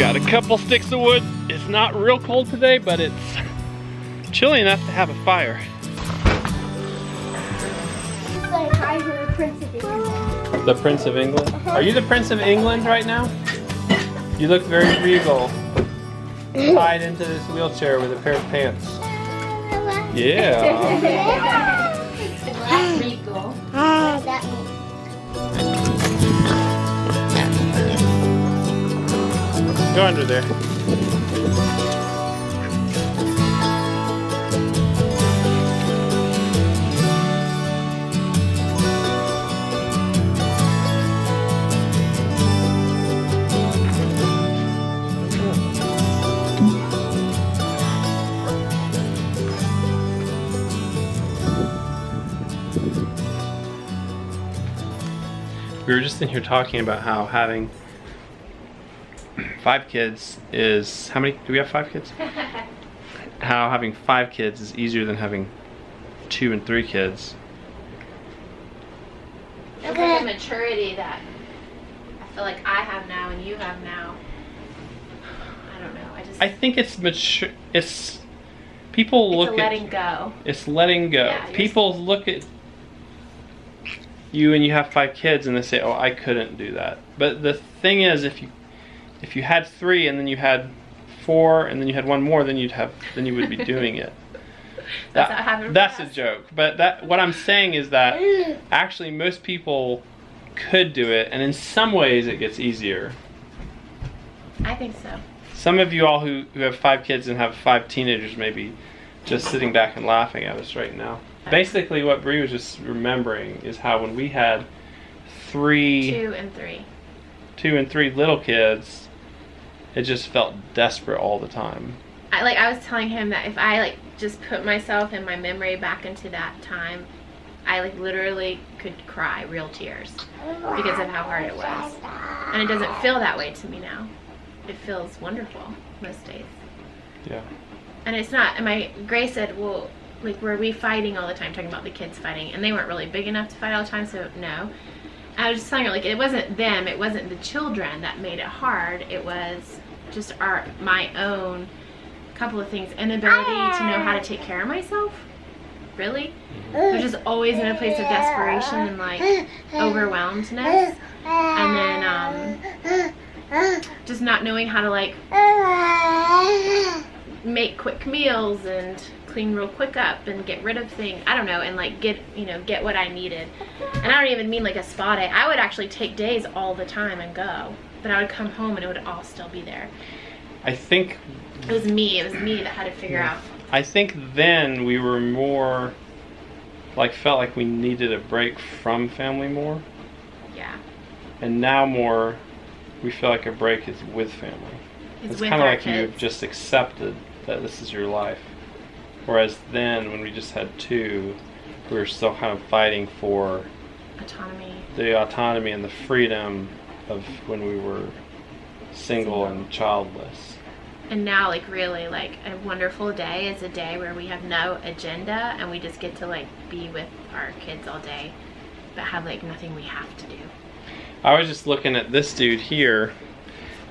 Got a couple sticks of wood. It's not real cold today, but it's chilly enough to have a fire. Say hi to the Prince of England. The Prince of England? Are you the Prince of England right now? You look very regal. Tied into this wheelchair with a pair of pants. Yeah. Regal. That one. Go under there. We were just in here talking about how having 5 kids is, how many, do we have 5 kids? How having 5 kids is easier than having 2 and 3 kids. It's like a maturity that I feel like I have now and you have now. I don't know, I think it's mature, it's, people look at. It's letting go. It's letting go. Yeah, people look at you and you have 5 kids and they say, oh, I couldn't do that. But the thing is, if you had 3 and then you had 4 and then you had 1 more, then you would be doing it. That's a joke. But what I'm saying is that actually most people could do it, and in some ways it gets easier. I think so. Some of you all who have 5 kids and have 5 teenagers may be just sitting back and laughing at us right now. Basically what Bree was just remembering is how when we had 2 and 3 little kids, it just felt desperate all the time. I was telling him that if I just put myself and my memory back into that time, I literally could cry real tears because of how hard it was. And it doesn't feel that way to me now. It feels wonderful most days. Yeah. And it's not, and Grace said, well, were we fighting all the time, talking about the kids fighting, and they weren't really big enough to fight all the time, so no. I was just telling her, it wasn't them, it wasn't the children that made it hard, it was just my own couple of things, inability to know how to take care of myself, really. I was just always in a place of desperation and overwhelmedness, and then just not knowing how to make quick meals and clean real quick up and get rid of things, I don't know, and get what I needed. And I don't even mean a spa day. I would actually take days all the time and go, but I would come home and it would all still be there. I think it was me that had to figure out. I think then we were more felt like we needed a break from family more. Yeah. And now more we feel like a break is with family. It's kind of like you've just accepted that this is your life. Whereas then, when we just had 2, we were still kind of fighting for autonomy. The autonomy and the freedom of when we were single and childless. And now, really, a wonderful day is a day where we have no agenda and we just get to be with our kids all day, but have nothing we have to do. I was just looking at this dude here,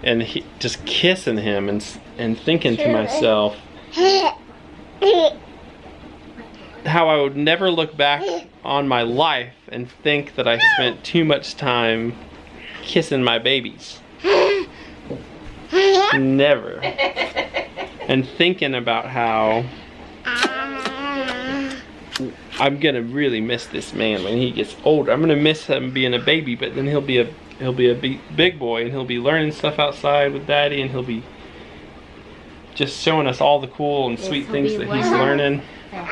and just kissing him and thinking to myself how I would never look back on my life and think that I spent too much time kissing my babies. Never. And thinking about how I'm gonna really miss this man when he gets older. I'm gonna miss him being a baby, but then he'll be a big boy and he'll be learning stuff outside with Daddy, and he'll be just showing us all the cool and sweet things that he's learning.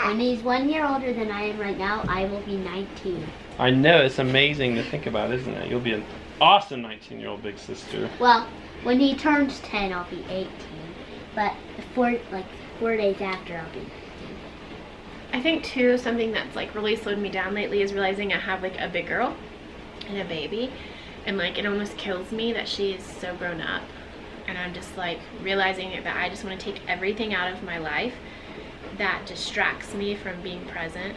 When he's 1 year older than I am right now, I will be 19. I know, it's amazing to think about, isn't it? You'll be an awesome 19-year-old big sister. Well, when he turns 10, I'll be 18. But 4 days after, I'll be 19. I think too, something that's really slowed me down lately is realizing I have a big girl and a baby, and it almost kills me that she is so grown up, and I'm just realizing that I just want to take everything out of my life that distracts me from being present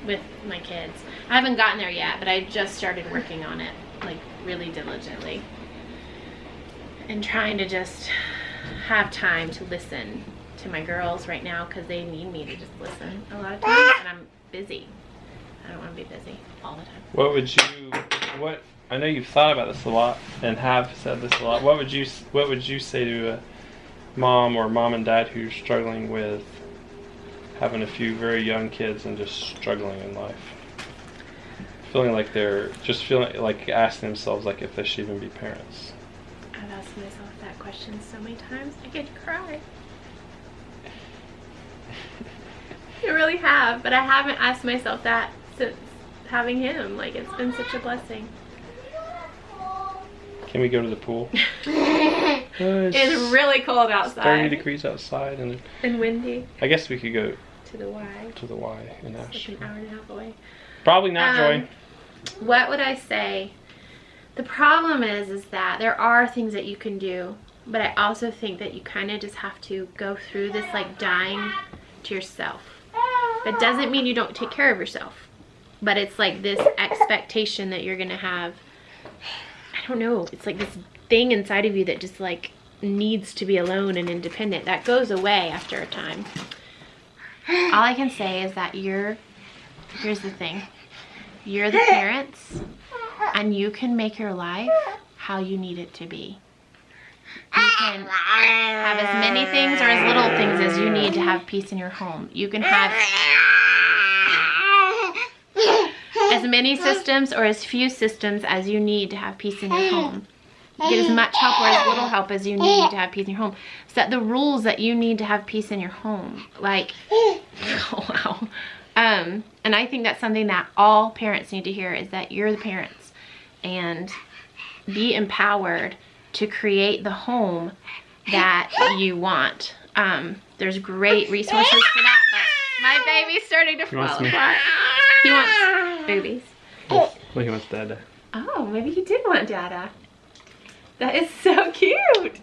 with my kids. I haven't gotten there yet, but I just started working on it really diligently. and trying to just have time to listen to my girls right now because they need me to just listen a lot of times, and I'm busy. I don't want to be busy all the time. I know you've thought about this a lot and have said this a lot. What would you say to a mom or mom and dad who's struggling with having a few very young kids and just struggling in life? Feeling like asking themselves like if they should even be parents. I've asked myself that question so many times. I get to cry. I really have, but I haven't asked myself that since having him. Like, it's been such a blessing. Can we go to the pool? It's really cold outside. 30 degrees outside and windy. I guess we could go to the Y in Asheville. Like an hour and a half away. Probably not, Joy. What would I say? The problem is that there are things that you can do, but I also think that you kind of just have to go through this like dying to yourself. That doesn't mean you don't take care of yourself, but it's like this expectation that you're gonna have. I don't know, it's like this thing inside of you that just like needs to be alone and independent. That goes away after a time. All I can say is that here's the thing, you're the parents and you can make your life how you need it to be. You can have as many things or as little things as you need to have peace in your home. You can have as many systems or as few systems as you need to have peace in your home. You get as much help or as little help as you need to have peace in your home. Set the rules that you need to have peace in your home. Like, oh, wow. And I think that's something that all parents need to hear, is that you're the parents, and be empowered to create the home that you want. There's great resources for that, but my baby's starting to fall apart. He wants boobies. Well, he wants Dada. Oh, maybe he did want Dada. That is so cute.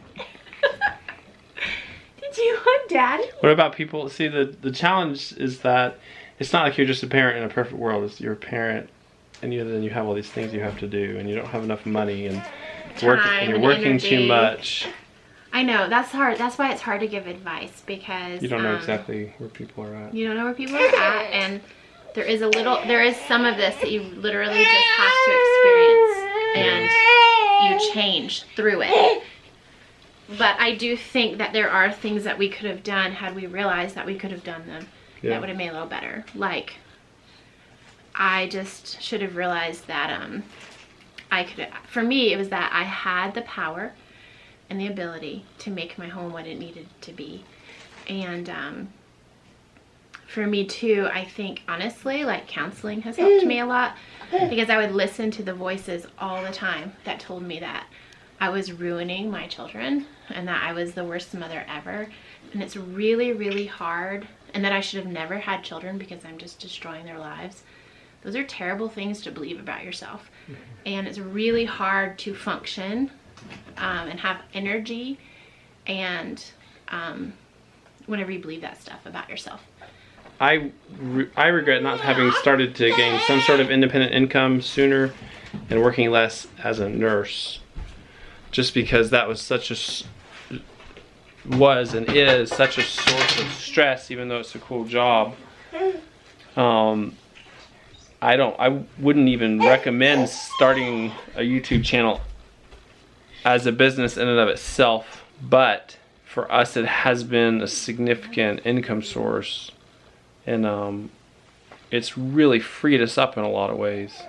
Did you want Daddy? What about people? See, the challenge is that it's not like you're just a parent in a perfect world. It's you're a parent, and then you have all these things you have to do, and you don't have enough money, and you're working too much. I know, that's hard. That's why it's hard to give advice, because you don't know exactly where people are at. You don't know where people are at, and there is some of this that you literally just have to experience, and you change through it. But I do think that there are things that we could have done had we realized that we could have done them. Yeah. That would have made it a little better. Like, I just should have realized that for me, it was that I had the power and the ability to make my home what it needed to be. And for me too, I think honestly, like, counseling has helped me a lot, because I would listen to the voices all the time that told me that I was ruining my children and that I was the worst mother ever. And it's really, really hard, and that I should have never had children because I'm just destroying their lives. Those are terrible things to believe about yourself. And it's really hard to function and have energy and whenever you believe that stuff about yourself. I regret not having started to gain some sort of independent income sooner and working less as a nurse, just because that was such a and is such a source of stress, even though it's a cool job. I wouldn't even recommend starting a YouTube channel as a business in and of itself, but for us it has been a significant income source, and it's really freed us up in a lot of ways.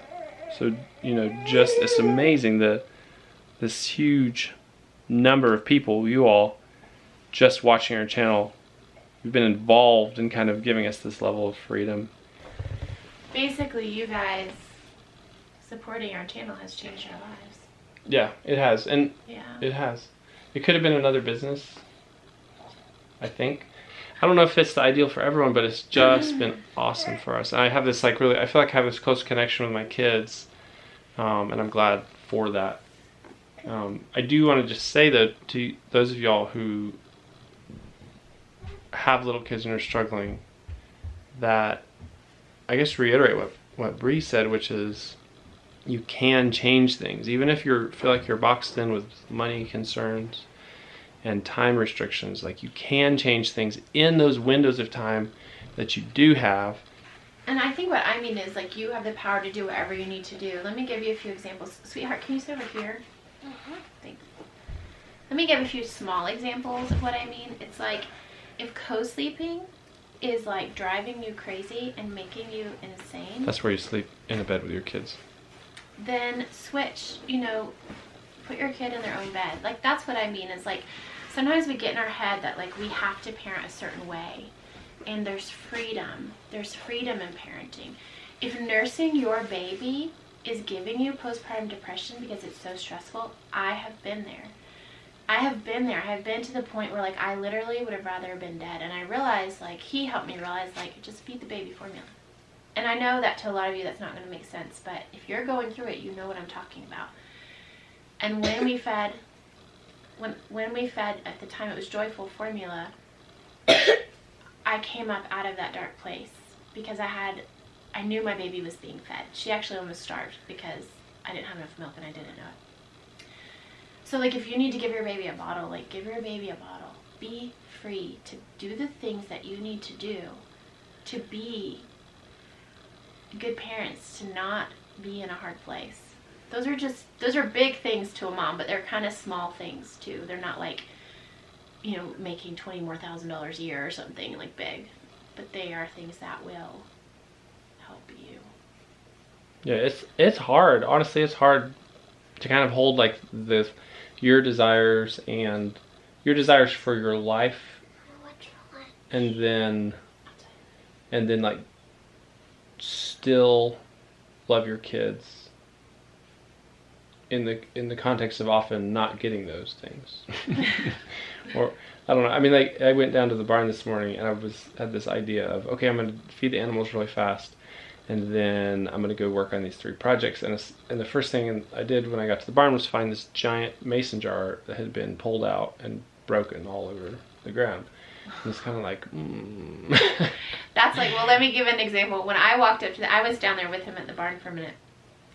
So, just it's amazing that this huge number of people, you all, just watching our channel, you've been involved in kind of giving us this level of freedom. Basically, you guys supporting our channel has changed our lives. Yeah, it has. And yeah, it has. It could have been another business, I think. I don't know if it's the ideal for everyone, but it's just been awesome for us. And I have this I feel like I have this close connection with my kids, and I'm glad for that. I do want to just say, though, to those of y'all who have little kids and are struggling, that I guess reiterate what Bree said, which is you can change things. Even if you feel like you're boxed in with money concerns and time restrictions, like, you can change things in those windows of time that you do have. And I think what I mean is, like, you have the power to do whatever you need to do. Let me give you a few examples. Sweetheart, can you sit over here? Thanks. Let me give a few small examples of what I mean. It's like, if co-sleeping is like driving you crazy and making you insane. That's where you sleep in a bed with your kids. Then switch, put your kid in their own bed. Like, that's what I mean. Is like, sometimes we get in our head that, like, we have to parent a certain way. And there's freedom. There's freedom in parenting. If nursing your baby is giving you postpartum depression because it's so stressful, I have been there. I have been to the point where, like, I literally would have rather been dead. And I realized, like, he helped me realize, like, just feed the baby formula. And I know that to a lot of you that's not going to make sense, but if you're going through it, you know what I'm talking about. And when we fed, when we fed, at the time it was Joyful formula, I came up out of that dark place because I knew my baby was being fed. She actually almost starved because I didn't have enough milk and I didn't know it. So, like, if you need to give your baby a bottle, like, give your baby a bottle. Be free to do the things that you need to do to be good parents, to not be in a hard place. Those are big things to a mom, but they're kind of small things too. They're not like, making $20,000 more a year or something like big, but they are things that will help you. Yeah, it's hard. Honestly, it's hard to kind of hold, like, your desires and your desires for your life, and then like, still love your kids in the context of often not getting those things. Or, I don't know. I mean, like, I went down to the barn this morning and I had this idea of, okay, I'm going to feed the animals really fast, and then I'm going to go work on these 3 projects. And the first thing I did when I got to the barn was find this giant mason jar that had been pulled out and broken all over the ground. And it's kind of like, That's like, well, let me give an example. When I walked up I was down there with him at the barn for a minute.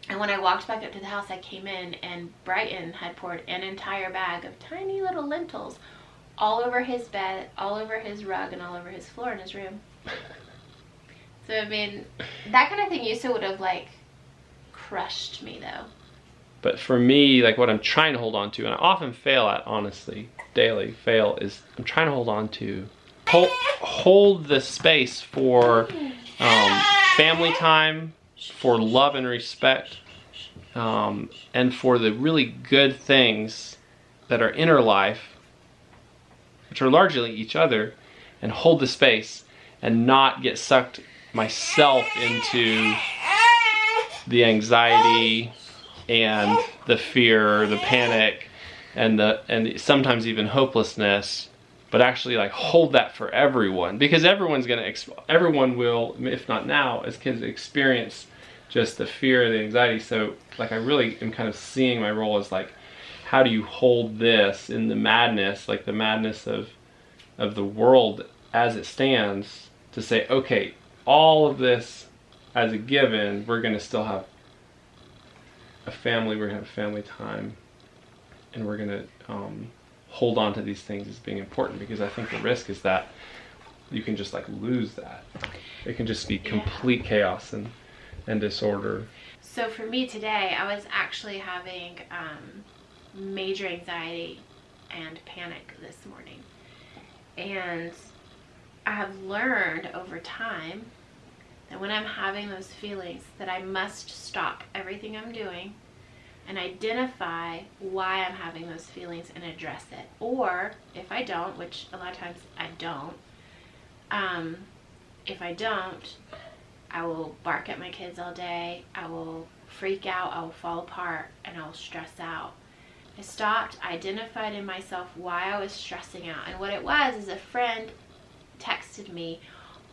And when I walked back up to the house, I came in and Brighton had poured an entire bag of tiny little lentils all over his bed, all over his rug, and all over his floor in his room. So, I mean, that kind of thing used to would have, like, crushed me, though. But for me, like, what I'm trying to hold on to, and I often fail at, honestly, daily fail, is I'm trying to hold on to, hold the space for family time, for love and respect, and for the really good things that are in our life, which are largely each other, and hold the space and not get sucked myself into the anxiety and the fear, the panic, and sometimes even hopelessness, but actually, like, hold that for everyone, because everyone will, if not now, as kids, experience just the fear, the anxiety. So, like, I really am kind of seeing my role as, like, how do you hold this in the madness, like the madness of the world as it stands, to say, okay, all of this as a given, we're going to still have a family, we're going to have family time, and we're going to hold on to these things as being important, because I think the risk is that you can just, like, lose that. It can just be complete chaos and disorder. So for me today, I was actually having major anxiety and panic this morning. And I have learned over time that when I'm having those feelings, that I must stop everything I'm doing and identify why I'm having those feelings and address it. Or if I don't, which a lot of times I don't, if I don't, I will bark at my kids all day, I will freak out, I will fall apart, and I will stress out. I stopped, identified in myself why I was stressing out. And what it was is a friend texted me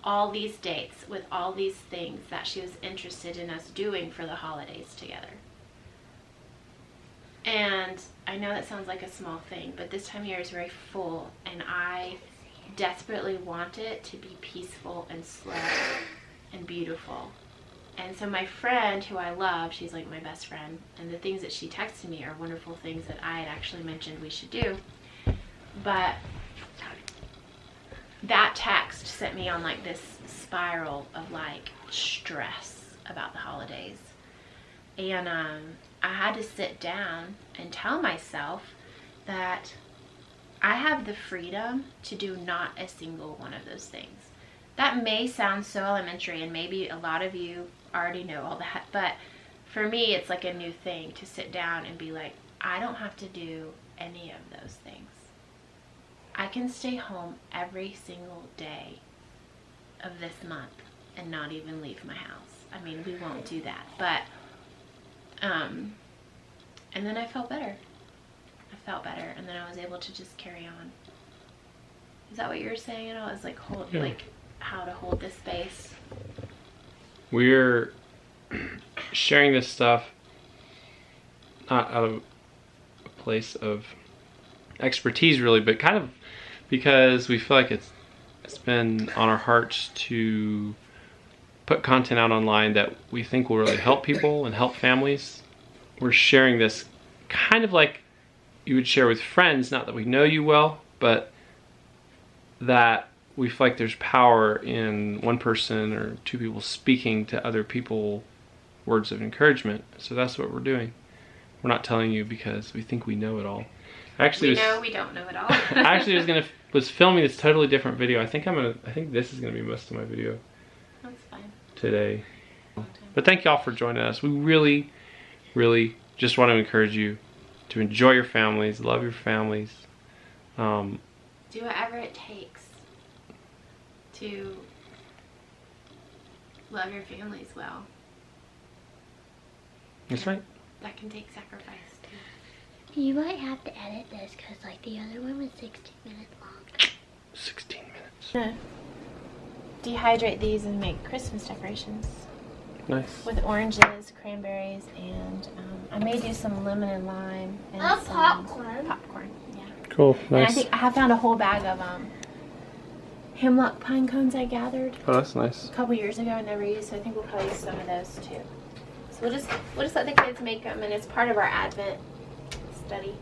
all these dates with all these things that she was interested in us doing for the holidays together. And I know that sounds like a small thing, but this time of year is very full, and I desperately want it to be peaceful and slow and beautiful. And so my friend, who I love, she's like my best friend, and the things that she texted me are wonderful things that I had actually mentioned we should do. But that text sent me on like this spiral of like stress about the holidays. And I had to sit down and tell myself that I have the freedom to do not a single one of those things. That may sound so elementary, and maybe a lot of you already know all that, but for me it's like a new thing to sit down and be like, I don't have to do any of those things. I can stay home every single day of this month and not even leave my house. I mean, we won't do that, but and then I felt better. And then I was able to just carry on. Is that what you were saying? You know, it's like like how to hold this space. We're sharing this stuff not out of a place of expertise really, but kind of because we feel like it's been on our hearts to put content out online that we think will really help people and help families. We're sharing this kind of like you would share with friends, not that we know you well, but that we feel like there's power in one person or two people speaking to other people words of encouragement. So that's what we're doing. We're not telling you because we think we know it all. Actually, we don't know it all. I actually was filming this totally different video. I think this is gonna be most of my video. That's fine. Today. But thank y'all for joining us. We really, really just want to encourage you to enjoy your families, love your families. Do whatever it takes to love your families well. That's right. That can take sacrifice too. You might have to edit this because like the other one was 16 minutes long. 16 minutes. Yeah. Dehydrate these and make Christmas decorations. Nice. With oranges, cranberries, and I may do some lemon and lime and some popcorn. Popcorn, yeah. Cool. Nice. And I think I have found a whole bag of hemlock pine cones I gathered Oh, that's nice. a couple years ago. I never used, so I think we'll probably use some of those too. So we'll just let the kids make them, and it's part of our Advent study.